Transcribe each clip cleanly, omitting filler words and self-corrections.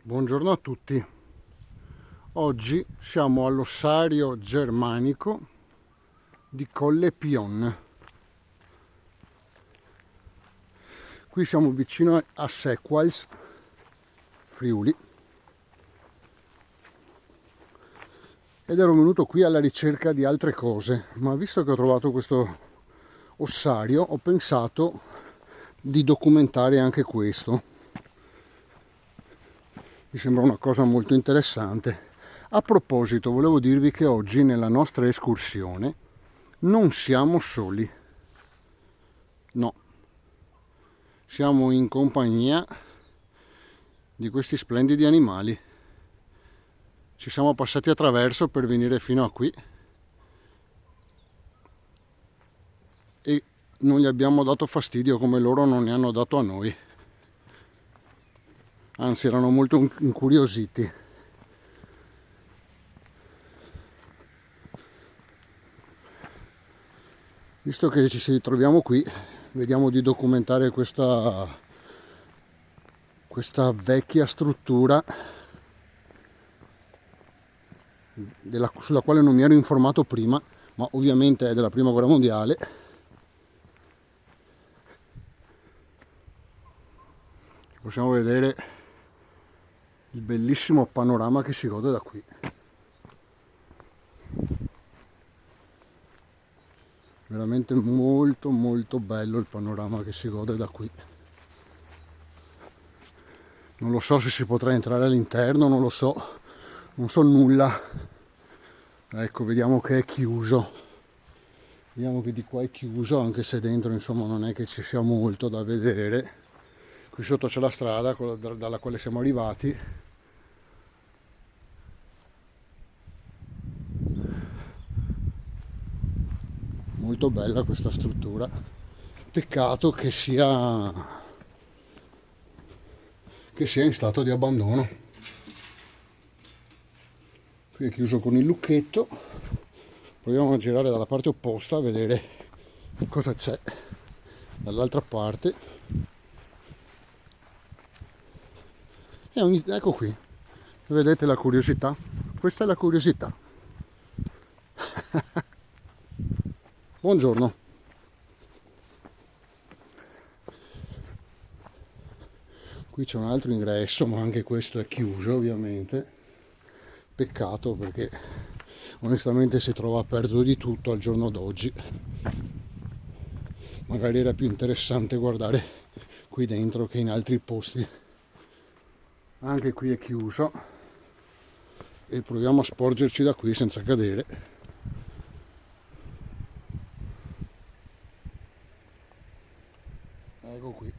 Buongiorno a tutti. Oggi siamo all'ossario germanico di Colle Pion. Qui siamo vicino a Sequals, Friuli, ed ero venuto qui alla ricerca di altre cose, ma visto che ho trovato questo ossario ho pensato di documentare anche questo. Mi sembra una cosa molto interessante. A proposito, volevo dirvi che oggi nella nostra escursione non siamo soli. No. Siamo in compagnia di questi splendidi animali. Ci siamo passati attraverso per venire fino a qui e non gli abbiamo dato fastidio come loro non ne hanno dato a noi. Anzi, erano molto incuriositi. Visto che ci troviamo qui, vediamo di documentare questa vecchia struttura sulla quale non mi ero informato prima, ma ovviamente è della Prima Guerra Mondiale. Possiamo vedere il bellissimo panorama che si gode da qui. Veramente molto molto bello il panorama che si gode da qui. Non lo so se si potrà entrare all'interno, non lo so, non so nulla. Ecco, vediamo che è chiuso. Vediamo che di qua è chiuso, anche se dentro insomma non è che ci sia molto da vedere. Qui sotto c'è la strada dalla quale siamo arrivati. Molto bella questa struttura. Peccato che sia in stato di abbandono. Qui è chiuso con il lucchetto. Proviamo a girare dalla parte opposta a vedere cosa c'è dall'altra parte. E ecco qui, vedete la curiosità? Questa è la curiosità. Buongiorno. Qui c'è un altro ingresso, ma anche questo è chiuso ovviamente. Peccato, perché onestamente si trova aperto di tutto al giorno d'oggi. Magari era più interessante guardare qui dentro che in altri posti. Anche qui è chiuso e proviamo a sporgerci da qui senza cadere. Ecco qui.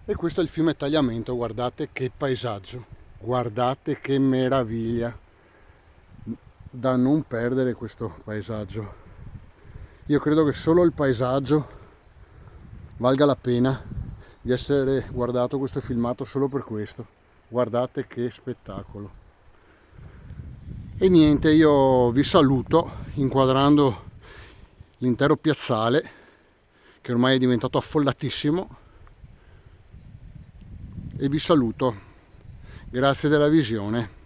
E questo è il fiume Tagliamento, guardate che paesaggio, guardate che meraviglia, da non perdere questo paesaggio. Io credo che solo il paesaggio valga la pena di essere guardato questo filmato solo per questo. Guardate che spettacolo. E niente, io vi saluto inquadrando l'intero piazzale che ormai è diventato affollatissimo. E vi saluto, grazie della visione.